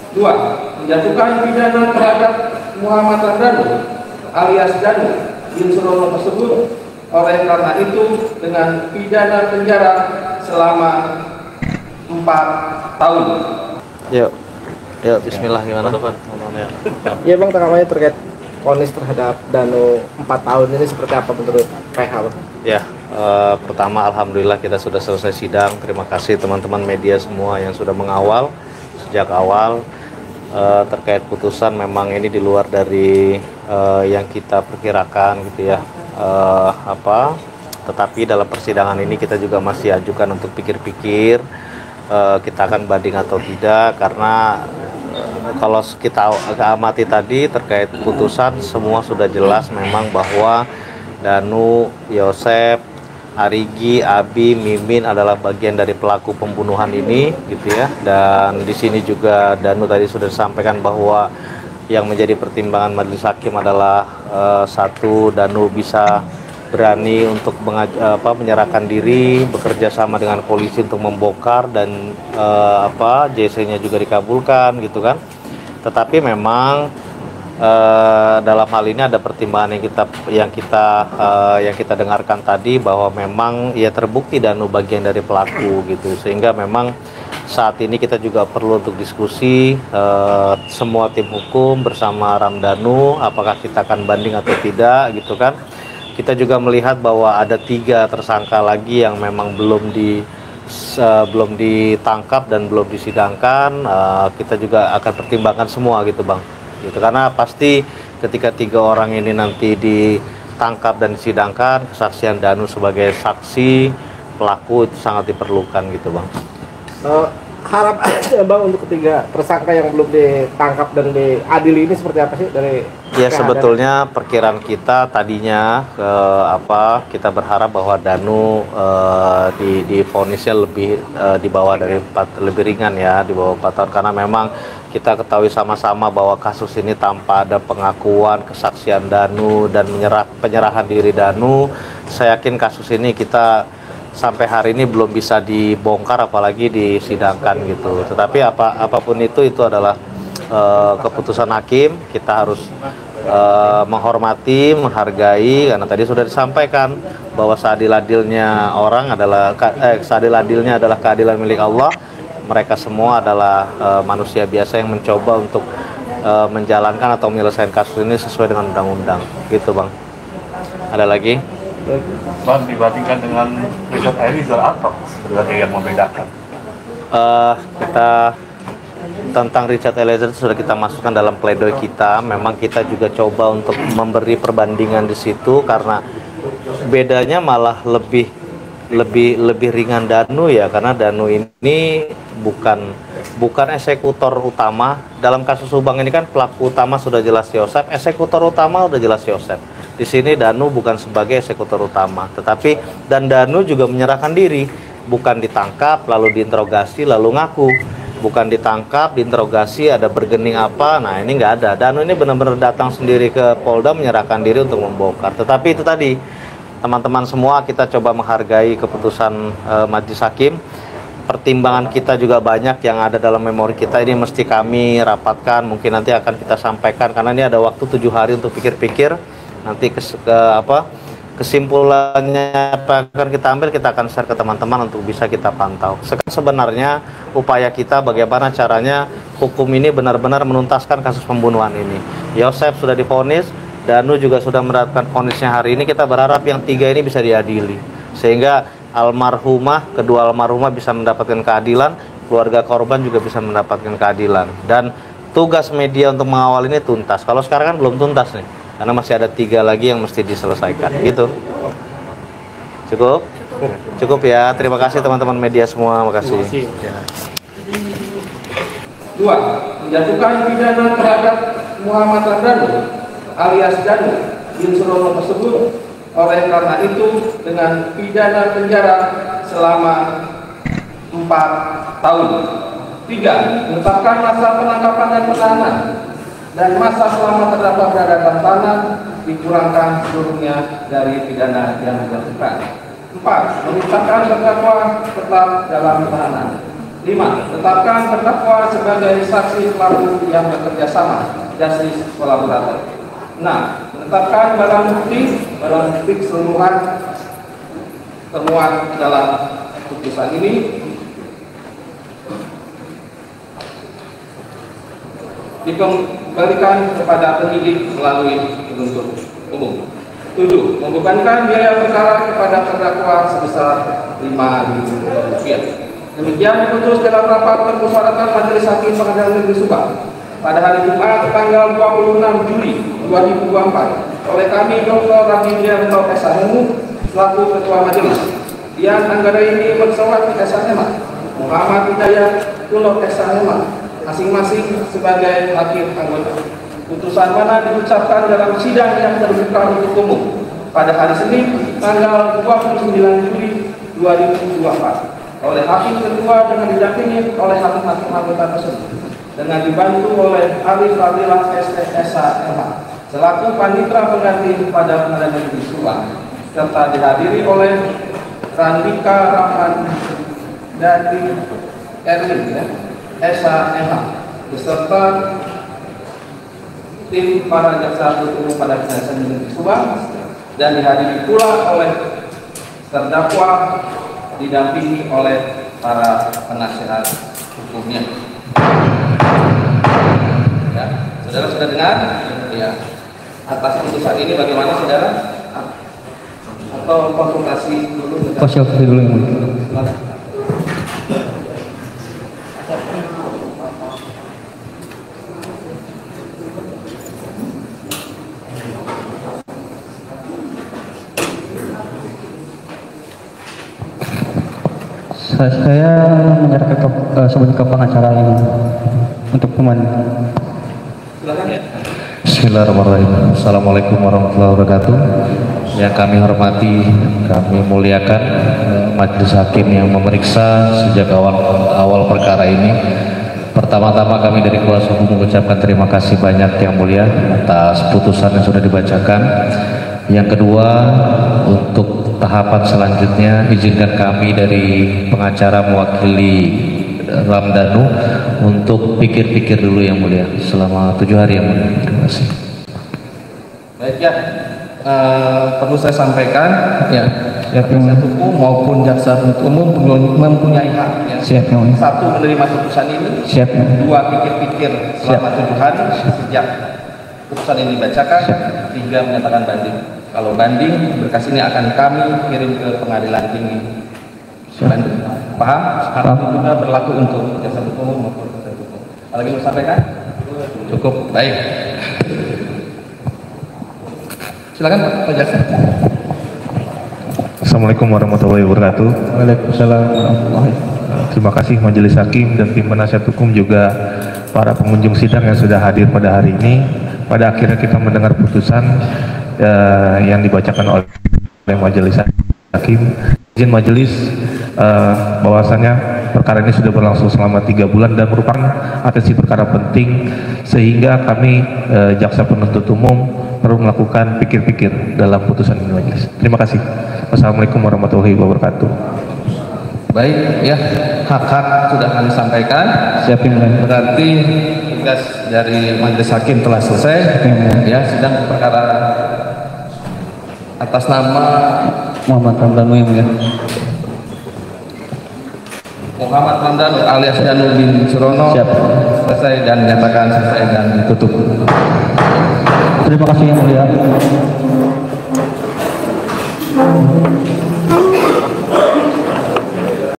Dua, menjatuhkan pidana terhadap Muhammad Ramdhanu alias Danu bin Surono tersebut oleh karena itu dengan pidana penjara selama 4 tahun. Yuk, Bismillah, gimana Pak? Ya Bang, tanggapannya terkait vonis terhadap Danu 4 tahun ini seperti apa menurut PH Bang? Ya, pertama alhamdulillah kita sudah selesai sidang. Terima kasih teman-teman media semua yang sudah mengawal sejak awal. Terkait putusan memang ini di luar dari yang kita perkirakan gitu ya. Tetapi dalam persidangan ini kita juga masih ajukan untuk pikir-pikir kita akan banding atau tidak, karena kalau kita amati tadi terkait putusan semua sudah jelas memang bahwa Danu, Yosep, Arigi, Abi, Mimin adalah bagian dari pelaku pembunuhan ini gitu ya. Dan di sini juga Danu tadi sudah disampaikan bahwa yang menjadi pertimbangan majelis hakim adalah satu, Danu bisa berani untuk menyerahkan diri, bekerja sama dengan polisi untuk membongkar, dan JC-nya juga dikabulkan gitu kan. Tetapi memang dalam hal ini ada pertimbangan yang kita dengarkan tadi, bahwa memang ya terbukti Danu bagian dari pelaku gitu, sehingga memang saat ini kita juga perlu untuk diskusi semua tim hukum bersama Ramdhanu, apakah kita akan banding atau tidak gitu kan. Kita juga melihat bahwa ada 3 tersangka lagi yang memang belum ditangkap dan belum disidangkan. Kita juga akan pertimbangkan semua gitu Bang, gitu, karena pasti ketika 3 orang ini nanti ditangkap dan disidangkan, kesaksian Danu sebagai saksi pelaku itu sangat diperlukan gitu Bang. Harapannya Bang untuk ketiga tersangka yang belum ditangkap dan diadili ini seperti apa sih dari ya? Sebetulnya perkiraan kita tadinya kita berharap bahwa Danu divonisnya lebih di bawah dari 4, lebih ringan ya, di bawah 4 tahun, karena memang kita ketahui sama-sama bahwa kasus ini tanpa ada pengakuan, kesaksian Danu dan penyerahan diri Danu, saya yakin kasus ini kita sampai hari ini belum bisa dibongkar apalagi disidangkan gitu. Tetapi apapun itu adalah keputusan hakim. Kita harus menghormati, menghargai, karena tadi sudah disampaikan bahwa seadil-adilnya orang adalah seadil-adilnya adalah keadilan milik Allah. Mereka semua adalah manusia biasa yang mencoba untuk menjalankan atau menyelesaikan kasus ini sesuai dengan undang-undang gitu Bang. Ada lagi? Bang, dibandingkan dengan Richard Eliezer apa sebenarnya yang membedakan? Kita tentang Richard Eliezer sudah kita masukkan dalam pledoi kita. Memang kita juga coba untuk memberi perbandingan di situ, karena bedanya malah lebih ringan Danu ya, karena Danu ini bukan eksekutor utama. Dalam kasus Subang ini kan pelaku utama sudah jelas Yosep, eksekutor utama sudah jelas Yosep. Di sini Danu bukan sebagai eksekutor utama, tetapi Danu juga menyerahkan diri, bukan ditangkap lalu diinterogasi lalu ngaku, bukan ditangkap diinterogasi ada bergening apa. Nah ini nggak ada. Danu ini benar-benar datang sendiri ke Polda menyerahkan diri untuk membongkar. Tetapi itu tadi teman-teman semua, kita coba menghargai keputusan majelis hakim. Pertimbangan kita juga banyak yang ada dalam memori kita, ini mesti kami rapatkan, mungkin nanti akan kita sampaikan, karena ini ada waktu 7 hari untuk pikir-pikir. Nanti kesimpulannya apa akan kita ambil, kita akan share ke teman-teman untuk bisa kita pantau. Sebenarnya upaya kita bagaimana caranya hukum ini benar-benar menuntaskan kasus pembunuhan ini. Yosep sudah divonis, Danu juga sudah mendapatkan vonisnya hari ini. Kita berharap yang 3 ini bisa diadili, sehingga kedua almarhumah bisa mendapatkan keadilan, keluarga korban juga bisa mendapatkan keadilan, dan tugas media untuk mengawal ini tuntas. Kalau sekarang kan belum tuntas nih, karena masih ada 3 lagi yang mesti diselesaikan gitu. Cukup ya. Terima kasih teman-teman media semua. Makasih. Dua, menjatuhkan pidana terhadap Muhammad Ramdhanu alias Danu bin Surono tersebut oleh karena itu dengan pidana penjara selama 4 tahun. 3, menetapkan masa penangkapan dan penahanan dan masa selama terdakwa berada dalam tahanan dikurangkan seluruhnya dari pidana yang dijatuhkan. 4, memerintahkan terdakwa tetap dalam tahanan. 5. Tetapkan terdakwa sebagai saksi pelaku yang bekerja sama, justice kolaborator. 6. Menetapkan barang bukti keseluruhan termuat dalam putusan ini dikembalikan kepada penyidik melalui penuntut umum. 7. Membebankan biaya perkara kepada terdakwa sebesar Rp5.000. Demikian diputus dalam rapat permusyawaratan Majelis Hakim Pengadilan Negeri Subang pada hari Jumat tanggal 26 Juli 2024 oleh kami Dr. Rahimdianto SHM selaku Ketua Majelis, Dian Anggraini Mersawati SHM, Muhammad Hidayat Tulok SHM, masing-masing sebagai hakim anggota. Putusan mana diucapkan dalam sidang yang terbuka untuk umum pada hari Senin tanggal 29 Juli 2024 oleh hakim ketua dengan didampingi oleh hakim-hakim anggota tersebut dengan dibantu oleh Arif Fadilah SSH selaku panitera pengganti pada Pengadilan Negeri Subang serta dihadiri oleh Randika Rahman dari Erwin SHMH beserta tim para jaksa umum pada Pengadilan Negeri Subang dan dihadiri pula oleh terdakwa didampingi oleh para penasihat hukumnya. Ya, saudara sudah dengar? Ya. Atas putusan ini bagaimana saudara? Atau konsultasi dulu? Konsultasi dulu. Saya menyerahkan ke pengacara ini untuk teman. Silakan ya. Bismillahirrahmanirrahim. Assalamualaikum warahmatullahi wabarakatuh. Yang kami hormati, kami muliakan majelis hakim yang memeriksa sejak awal perkara ini. Pertama-tama kami dari kuasa hukum mengucapkan terima kasih banyak yang mulia atas putusan yang sudah dibacakan. Yang kedua, untuk tahapan selanjutnya izinkan kami dari pengacara mewakili Ramdhanu untuk pikir-pikir dulu yang mulia selama 7 hari yang mulia. Terima kasih. Baik ya, perlu saya sampaikan ya, penasihat hukum maupun jaksa penuntut umum mempunyai hak ya. Siap, ya. Satu, menerima putusan ini. Siap, ya. 2, pikir-pikir selama 7 hari sejak putusan ini dibacakan. 3, menyatakan banding. Kalau banding, berkas ini akan kami kirim ke Pengadilan Tinggi Bandung. Paham? Hal itu juga berlaku untuk jaksa penuntut umum maupun penasihat hukum. Ada lagi mau sampaikan? Cukup. Baik. Silakan Pak Jaksa. Assalamualaikum warahmatullahi wabarakatuh. Waalaikumsalam warahmatullahi wabarakatuh. Terima kasih Majelis Hakim dan tim penasihat hukum juga para pengunjung sidang yang sudah hadir pada hari ini. Pada akhirnya kita mendengar putusan yang dibacakan oleh Majelis Hakim. Izin Majelis bahwasannya perkara ini sudah berlangsung selama 3 bulan dan merupakan atensi perkara penting sehingga kami jaksa penuntut umum perlu melakukan pikir-pikir dalam putusan ini Majelis. Terima kasih. Wassalamualaikum warahmatullahi wabarakatuh. Baik ya, hak-hak sudah kami sampaikan. Siapin lagi. Berarti tugas dari Majelis Hakim telah selesai. Ya, sidang perkara atas nama Muhammad Ramdhanu yang mulia. Muhammad Ramdhanu alias Danu bin Surono Siap. selesai dan dinyatakan selesai dan ditutup. Terima kasih yang mulia.